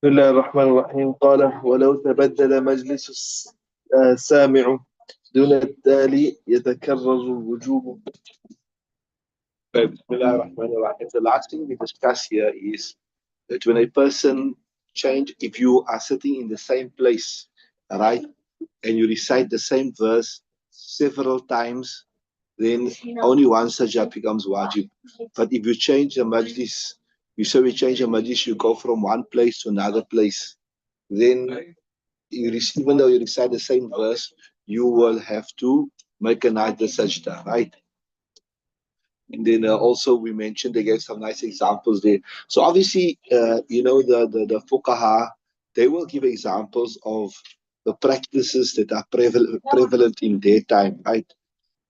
بسم الله الرحمن الرحيم. قال ولو تبدل مجلس السامع دون التالي يتكرر الوجوب. Bismillah ar-Rahman ar-Rahim. The last thing we discuss here is that when a person change, if you are sitting in the same place, right, and you recite the same verse several times, then only one sajda becomes wajib. But if you change the majlis, you say we change the majlis, you go from one place to another place, then even though you recite the same verse, you will have to make another sajda, right? And then also we mentioned, they gave some nice examples there. So obviously, the fuqaha, they will give examples of the practices that are prevalent in their time, right?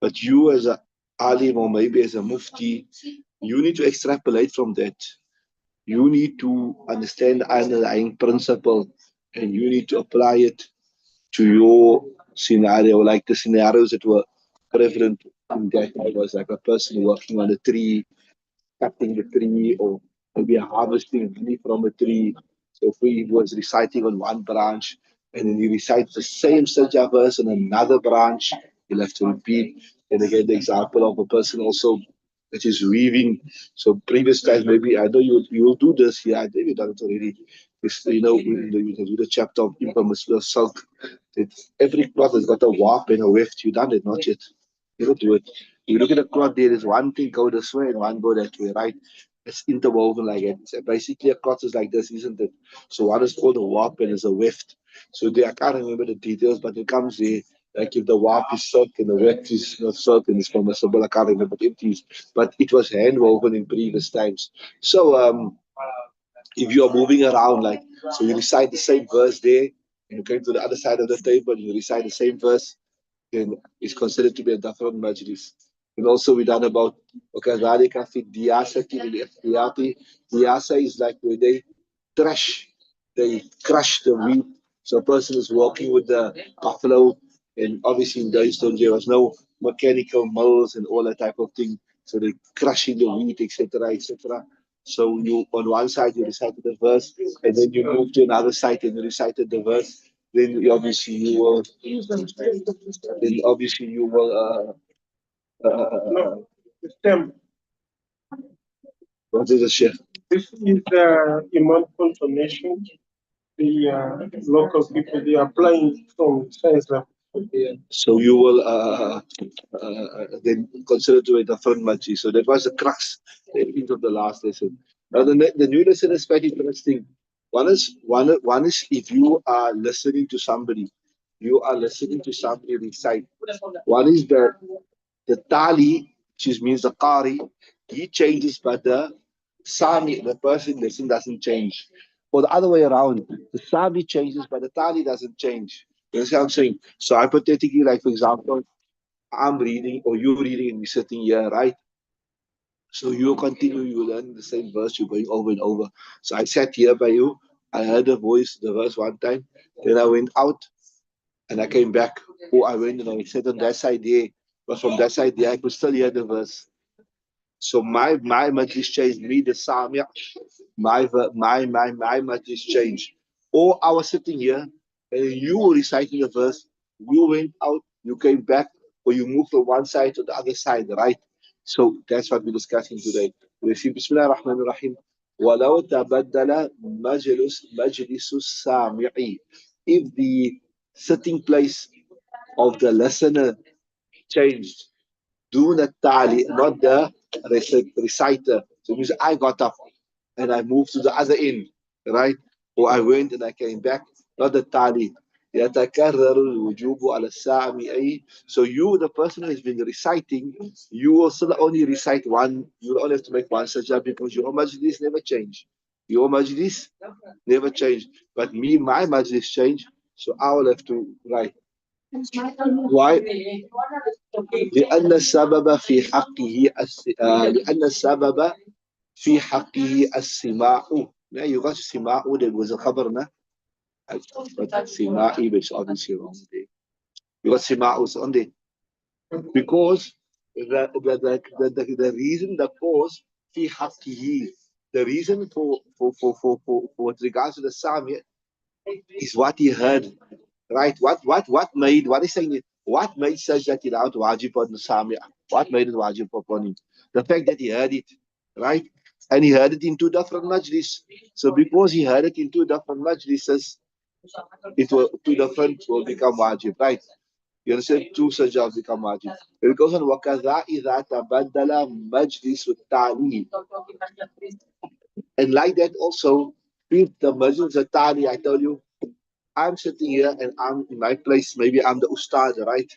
But you as a alim or maybe as a mufti, you need to extrapolate from that. You need to understand the underlying principle and you need to apply it to your scenario, like the scenarios that were prevalent in that time was like a person working on a tree, cutting the tree, or maybe harvesting honey from a tree. So if he was reciting on one branch and then he recites the same sajda verse on another branch, he'll have to repeat. And again, the example of a person also that is weaving. So previous times, maybe I know you will do this here. I think you've done it already. It's, you can do the chapter of impermissible silk. That every cloth has got a warp and a weft. You done it, not yet. You don't do it. You look at the cloth, there is one thing go this way and one go that way, right? It's interwoven like that. So basically, a cloth is like this, isn't it? So one is called a warp and is a weft. So there, I can't remember the details, but it comes there. Like if the warp is silk and the weft is not silk and it's permissible, I can't remember what it is. But it was hand woven in previous times. So if you are moving around, like, so you recite the same verse there, and you came to the other side of the table, and you recite the same verse, then it's considered to be a different majlis. And also we done about وَكَذَلِكَ فِي الدِّيَاسَةِ لِلْإِحْتِيَاطِ. Diyasa is like where they crush the wheat. So a person is walking with the buffalo, and obviously in those times there was no mechanical mills and all that type of thing. So they're crushing the wheat, etc., etc. So you on one side you recited the verse, and then you move to another side and you recited the verse. Then obviously you will. Then obviously you will. No, the stem. What is a sheikh? This is Imam confirmation. The local people, they are applying from science lab. So you will then consider to it a front machi. So that was the crux, the end of the last lesson. Now the new lesson is quite interesting. One is if you are listening to somebody, recite. One is the tali, which means the qari, he changes, but the sami, the person listen, doesn't change. Or the other way around, the sami changes, but the tali doesn't change. You understand what I'm saying? So hypothetically, like for example, I'm reading or you're reading and we're sitting here, right? So you continue, you learn the same verse, you're going over and over. So I sat here by you, I heard the verse one time, then I went out and I came back. Or I went and I sat on that side there. But from that side there, I could still hear the verse. So my majlis changed, me the Sami, my majlis changed. Or I was sitting here and you were reciting the verse, you went out, you came back, or you moved from one side to the other side, right? So that's what we're discussing today. We see Bismillah ar-Rahman ar-Rahim. ولو تبدل مجلس السامع, if the sitting place of the listener changed, do the tali, not the reciter. So it means I got up and I moved to the other end, right? Or I went and I came back, not the tali. يتكرر الوجوب على السامع. So you, the person who has been reciting, you will still only recite one, you will only have to make one sajda because your majlis never change. Your majlis never change. But me, my majlis change, so I will have to write. Why? لأن السبب في حقه لأن السبب في حقه السماع. Now you got سماع, that was a خبرنا, but سماعي, which obviously wrong there. You got سماع on there because the reason, the cause في حقه, the reason for with regards to the Sami is what he heard, right? What is saying it? What made Sajda Tilawat wajib on the Sami? What made it wajib upon him? The fact that he heard it, right? And he heard it in two different majlis. So because he heard it in two different majlises, it will two different will become wajib, right? You understand? Two sajdas become wajib. It goes on, وَكَذَا إِذَا تَبَدَّلَ مَجْلِسُ التَّعْلِيمِ. And like that also, if the majlis al-tali, I tell you, I'm sitting here and I'm in my place, maybe I'm the ustad, right?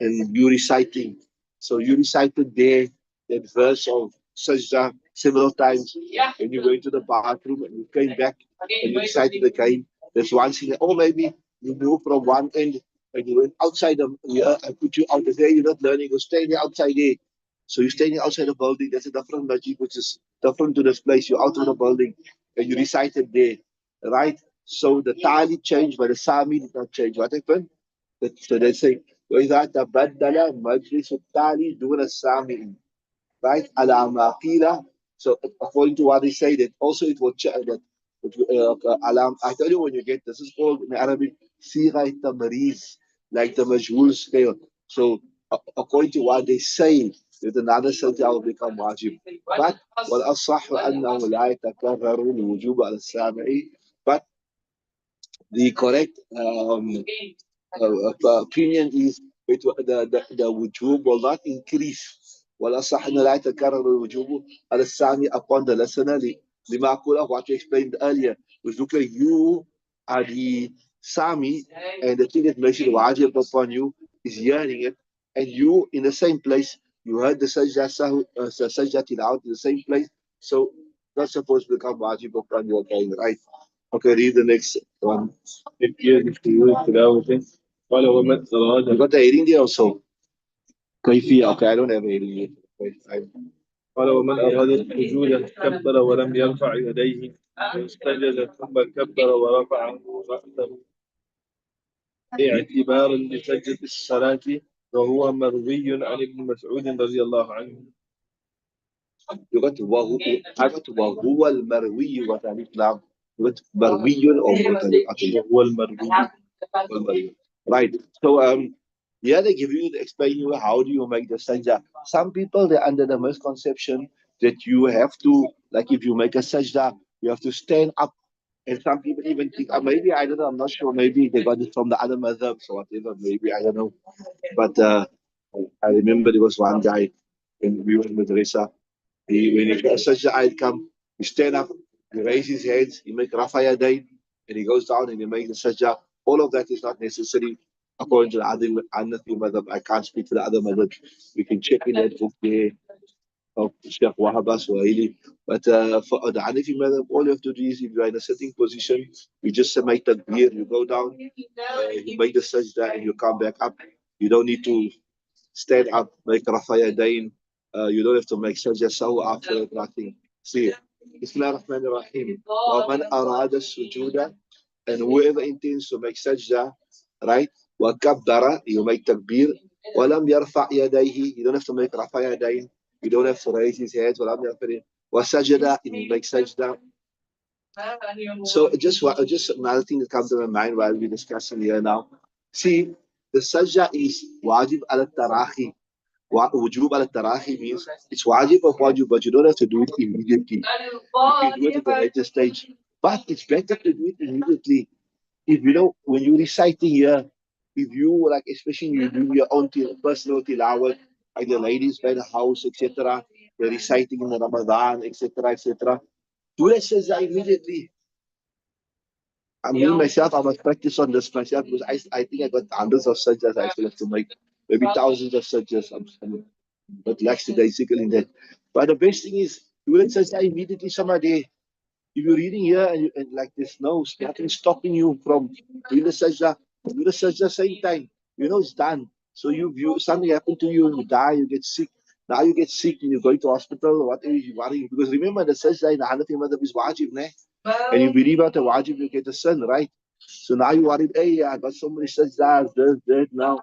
And you reciting. So you recited there that verse of Sajda several times, and you went to the bathroom and you came back and you recited again. There's one thing, or maybe you moved from one end and you went outside the here and put you out there, you're not learning, you're staying outside there. So you're standing outside the building, there's a different magic which is different to this place. You're out of the building and you recited there, right? So the tali changed, but the sami did not change. What happened? So they say, وإذا تبدل مجلس التالي دون السامع, right? على ما قيل. So according to what they say, that also it will change. That I tell you, when you get this is called in Arabic صيغة التمريز, like the majhul scale. So according to what they say, that another sajda will become wajib. But والأصح أنه لا يتكرر الوجوب على السامع. But the correct opinion is the wujub will not increase. والأصح أن لا يتكرر الوجوب على السامي upon the listener لما أقوله what you explained earlier, which look like you are the Sami and the thing that makes it wajib upon you is hearing it, and you in the same place you heard the sajda tilawat in the same place, so that's supposed to become wajib upon you again, right? Okay, read the next one. يجب تلاوته قال ومن You أراد got the heading there also. كيفية. Okay, I don't have a heading yet. Okay, قال ومن أراد السجود كبر ولم يرفع يديه واستجد ثم كبر ورفع رأسه اعتبارا لسجدة الصلاة، وهو مروي عن ابن مسعود رضي الله عنه. You got وهو. I got وهو المروي وتعليق لام. You got مروي or وتعليق عقل. وهو المروي. Right. So yeah, they give you explain you how do you make the sajda. Some people they're under the misconception that you have to, like if you make a sajda, you have to stand up. And some people even think, maybe I don't know, I'm not sure. Maybe they got it from the other madhabs or whatever. Maybe I don't know. But I remember there was one guy when we were in Madrasa. When he got such an come, he stand up, he raise his hands, he make Rafaya Dain, and he goes down and he makes the sajda. All of that is not necessary according to the other Hanafi madhab. I can't speak for the other madhab. We can check in that book there of Sheikh Wahaba Swahili. But for the Hanafi madhab, all you have to do is if you are in a sitting position, you just make the takbir, you go down, you make the sajda, and you come back up. You don't need to stand up, make Rafaya Dain. You don't have to make sajda sawa after it, nothing. See, Bismillah ar-Rahman ar-Rahim. وَمَنْ أَرَادَ السُّجُودَ, and whoever intends to make sajda, right? وَكَبَّرَ, you make takbir. وَلَمْ يَرْفَعْ يَدَيْهِ, you don't have to make Rafaya Dain. You don't have to raise his hands. وَلَمْ يَرْفَعْ. وَسَجَدَ, you make sajda. So just another thing that comes to my mind while we're discussing here now. See, the sajda is wajib al-tarahi. Wujub al-tarahi means it's wajib upon you, but you don't have to do it immediately. You can do it at a later stage. But it's better to do it immediately. If you know, when you're reciting here, if you like, especially you do your own personal tilawah, like the ladies by the house, etc., they're reciting in the Ramadan, etc., etc., do that sajda immediately. I mean, myself, I must practice on this myself because I think I got hundreds of sajdas I still have to make, maybe thousands of sajdas. I'm but lackadaisical in that. But the best thing is, you will sajda immediately somebody. If you're reading here and like there's nothing stopping you from doing the sajda, do the sajda same time. You know it's done. So you something happened to you, you die, you get sick. Now you get sick and you're going to hospital or whatever you worry. Because remember the sajda in the Hanafi madhab is wajib, ne? And you believe out the wajib, you get the sin, right? So now you worry, hey, I got so many sajdas, this, that, now.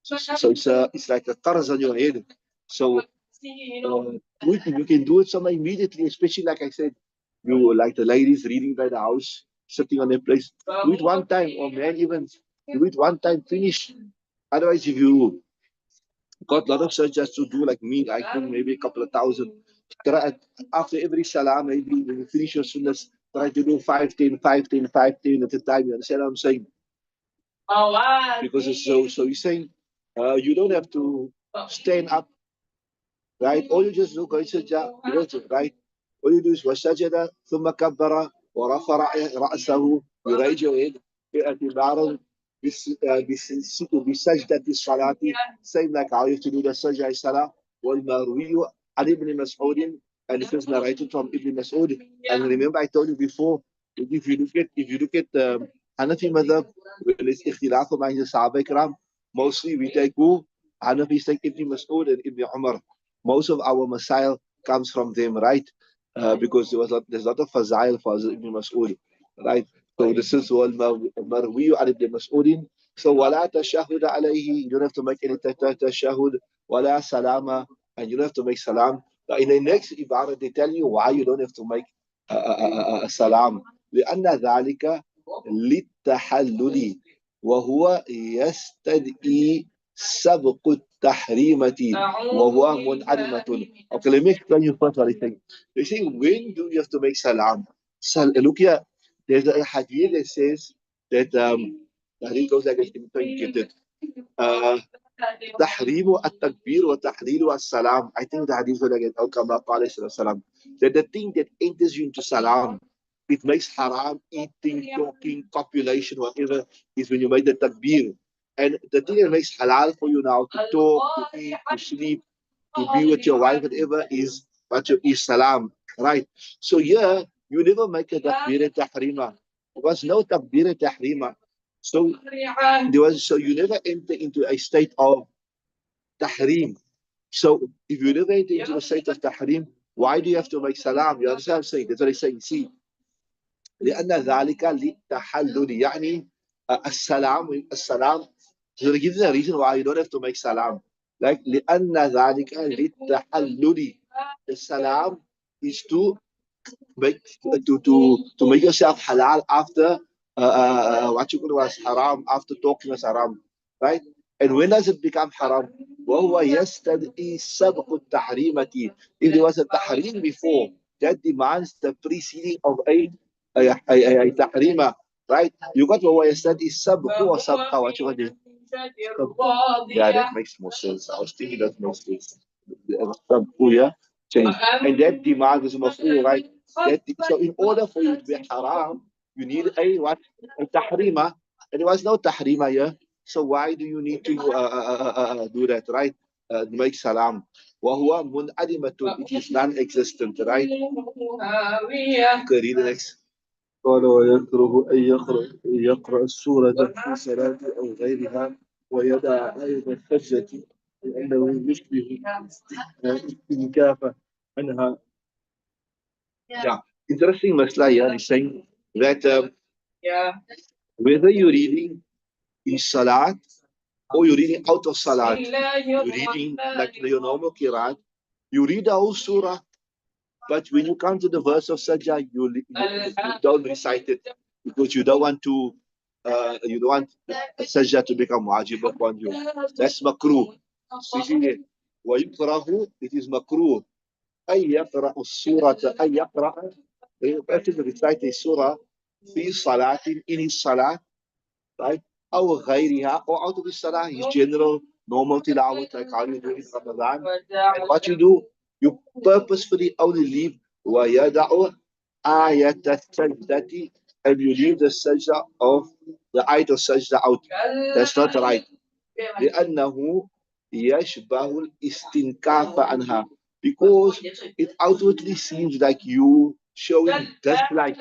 So it's like a qarz on your head. So You can do it somewhere immediately, especially like I said, you like the ladies reading by the house, sitting on their place. Do it one time, or man, even do it one time, finish. Otherwise, if you got a lot of searches to do, like me, I think maybe a couple of thousand. Try, after every salah, maybe when you finish your sunnahs, try to do 5, 10, 5, 10, 5, 10 at a time. You understand what I'm saying? Because it's so he's saying you don't have to stand up, right? All you just do go sajda, right? All you do is wasajada, thumma kabbara, wa rafa ra'sahu, you raise your head, i'tibaran بسجدة الصلاة, same like how you have to do the sajda salah. والمروي عن ابن مسعود, and it is narrated from Ibn Mas'ud. And remember, I told you before, if you look at Hanafi madhab, well, it's ikhtilaf among the Sahaba Ikram. Mostly we take who? Hanafis take Ibn Mas'ud and Ibn Umar. Most of our masail comes from them, right? Because there's a lot of fazail for Ibn Mas'ud, right? So this is wal marwi an Ibn Mas'ud. So wala tashahud alayhi, you don't have to make any tashahud, wala salama, and you don't have to make salam. Now in the next ibadah, they tell you why you don't have to make a salam. لأن ذلك للتحلل وهو يستدعي سبق التحريمة وهو منعدمة. Okay, let me explain you first what I think. They say, when do you have to make salam? Look here, there's a hadith that says that the hadith goes like this, uh, تحريم التكبير وتحليل السلام. I think the hadith goes like it, أو كما قال عليه السلام, that the thing that enters you into salam, it makes haram, eating, talking, copulation, whatever, is when you make the takbir. And the thing that makes halal for you now to talk, to eat, to sleep, to be with your wife, whatever, is what is salam, right? So here, you never make a takbir tahrima. There was no takbir tahrima. So so you never enter into a state of tahrim. So if you never enter into a state of tahrim, why do you have to make salam? You understand what I'm saying? That's what I'm saying. See, لأن ذلك للتحلل, يعني السلام. So they give you a reason why you don't have to make salam. Like لأن ذلك للتحلل. The salam is to make yourself halal after what you call was haram, after talking was haram, right? And when does it become haram? وهو يستدعي سبق التحريمة. If there was a tahrim before, that demands the preceding of a tahrima, right? You got وهو يستدعي سبق or سبق, what you got there? Yeah, that makes more sense. I was thinking that makes sense. Yeah, change. And that demand is maf'ul, right? So in order for you to be haram, you need a what? A tahrima. And there was no tahrima here. So why do you need to do that, right? Make salam. وهو منعدمة. It is non-existent, right? Okay, read the next. قال ويكره أن يقرأ السورة في صلاة أو غيرها ويدع آية الحجة لأنه يشبه استنكافة عنها. Yeah, interesting masla here is saying that whether you're reading in salat or you're reading out of salat, you're reading like your normal qiraat, you read the whole surah, but when you come to the verse of sajda, you don't recite it because you don't want sajda to become wajib upon you. That's makruh. ويكره, it is makruh. أن يقرأ السورة أن يقرأ, a person to recite a surah في صلاة, in his salah, right? أو غيرها, or out of his salah, his general normal tilawah, like how you do in Ramadan. And what you do, you purposefully only leave ويدع آية السجدة, and you leave the sajda of the ayat of sajda out. That's not right. لأنه يشبه الاستنكاف عنها, because it outwardly seems like you showing dislike,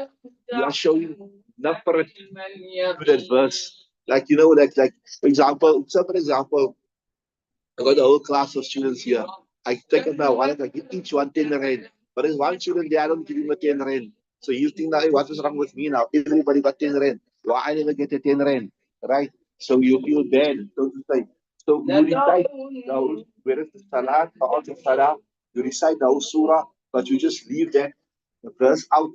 you are showing nafrat to that verse. Like, like for example, I got a whole class of students here. I take out my wallet, I give each one 10 rand. But there's one student there, I don't give him a 10 rand. So you think that, hey, what is wrong with me now? Everybody got 10 rand. Why I never get a 10 rand? Right? So you feel bad, so to say. So you recite now, whether it's salat or out of salah, You recite the whole surah, but you just leave that verse out.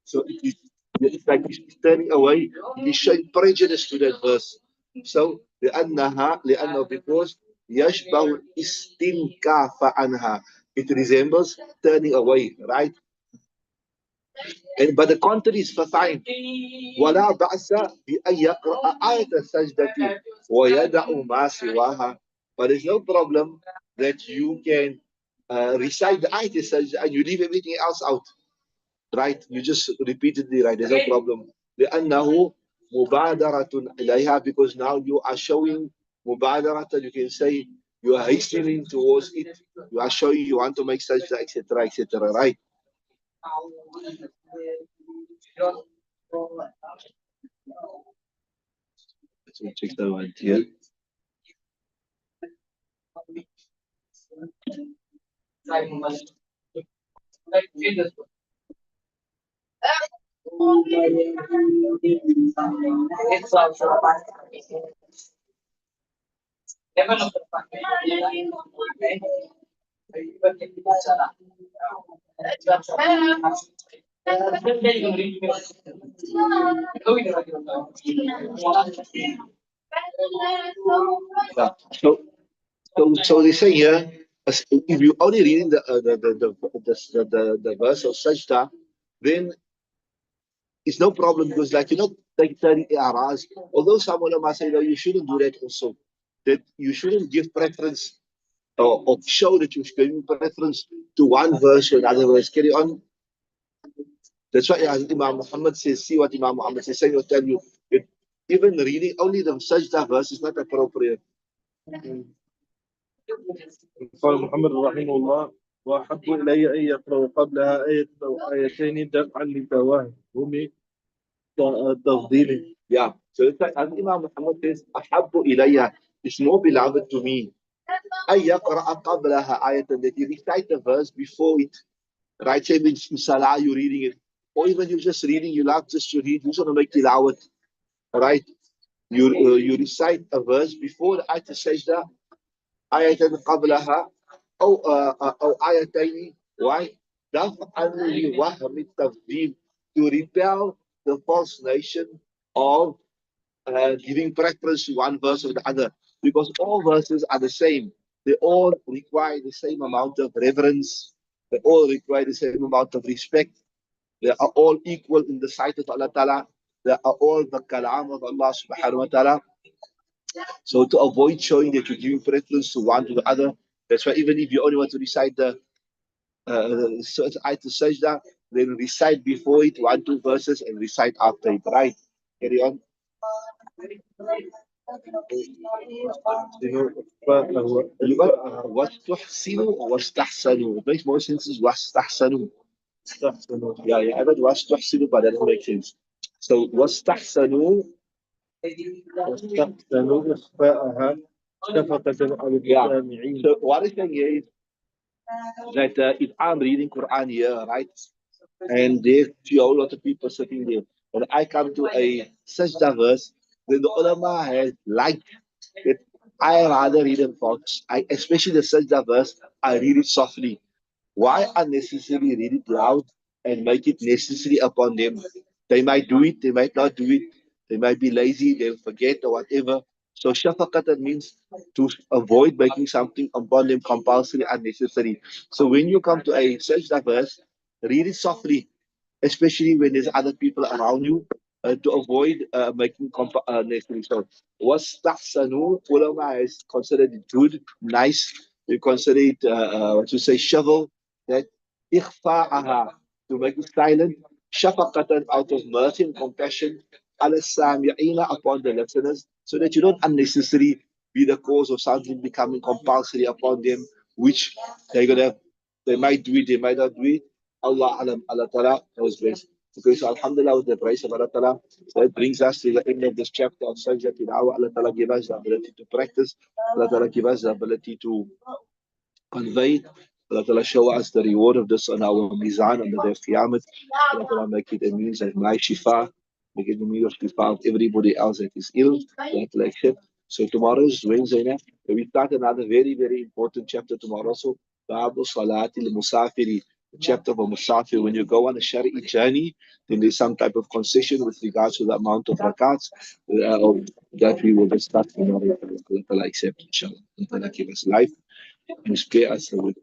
So it's like it's turning away, it's showing prejudice to that verse. So لأنه because يشبه استنكاف عنها, it resembles turning away, right? And but the contrary is fine. ولا بأس بأن يقرأ آية السجدة ويدع ما سواها. But there's no problem that you can recite the ayat al-sajda and you leave everything else out, right? You just repeatedly write. There's no problem. لأنه مبادرة إليها, because now you are showing مبادرة. You can say you are hastening towards it. You are showing you want to make sajda, etc., etc., right? Let's check that one here. Yeah. So they say here, if you only reading the verse of Sajda, then it's no problem, because like like 30 ARAs. Although some ulama say that you shouldn't do that also, that you shouldn't give preference or show that you're giving preference to one verse or another verse. Carry on. That's why Imam Muhammad says, see what Imam Muhammad says, saying will tell you, that even reading only the Sajda verse is not appropriate. قال محمد رحمه الله: وأحب إلي أن يقرأ قبلها آية أو آيتين دفعا لتوهم تفضيله. Yeah. So it's like, as Imam Muhammad says, أحب إلي, is more beloved to me. أن يقرأ قبلها آية, that you recite the verse before it. Right? Say in Salah you're reading it. Or even you're just reading, you love just to read, you just want to make tilawat. Right? You recite a verse before the ayat al-sajda, ayatan qablaha, أو آيتين. Why? دفعا لوهم التفضيل, to repel the false nation of giving preference to one verse or the other, because all verses are the same. They all require the same amount of reverence. They all require the same amount of respect. They are all equal in the sight of Allah Ta'ala. They are all the kalam of Allah Subhanahu wa Ta'ala. So to avoid showing that you're giving preference to one to the other, that's why even if you only want to recite the ayat al-sajda, then recite before it one, two verses and recite after it, right? Carry on. واستحسنوا واستحسنوا. It makes more sense as واستحسنوا. Yeah, yeah, I read واستحسنوا, but that doesn't make sense. So واستحسنوا إخفاءها شفقة على السامعين. So what is saying here is that if I'm reading Quran here, right, and there's a whole lot of people sitting there, and I come to a sajda verse, then the ulama has liked it. I rather read them fast. Especially the sajda verse, I read it softly. Why unnecessarily read it loud and make it necessary upon them? They might do it, they might not do it, they might be lazy, they'll forget or whatever. So shafaqatan means to avoid making something upon them compulsory, unnecessary. So when you come to a sajda verse, read it softly, especially when there's other people around you, to avoid making necessary. So what's tahsanu, ulama is considered it good, nice. You consider it, what you say, shovel, that ikhfa'aha, to make it silent, shafaqatan, out of mercy and compassion, ala sami'ina, upon the listeners, so that you don't unnecessarily be the cause of something becoming compulsory upon them, which they're gonna, they might do it, they might not do it. Allah alam, Allah Ta'ala knows best. Okay, so Alhamdulillah, with the praise of Allah Ta'ala, so that brings us to the end of this chapter of Sajda Tilawah. Allah Ta'ala give us the ability to practice. Allah Ta'ala give us the ability to convey. Allah Ta'ala show us the reward of this on our mizan on the day of Qiyamah. Allah Ta'ala make it a means of my shifa, make it a means of shifa of everybody else that is ill. Allah Ta'ala accept. So tomorrow is Wednesday now. So we start another very, very important chapter tomorrow. So Babu Salati al-Musafiri, the chapter of a Musafir. When you go on a Shari'i journey, then there's some type of concession with regards to the amount of rakats that we will discuss. Allah Ta'ala accept, inshallah. Allah Ta'ala give us life and spare us the way.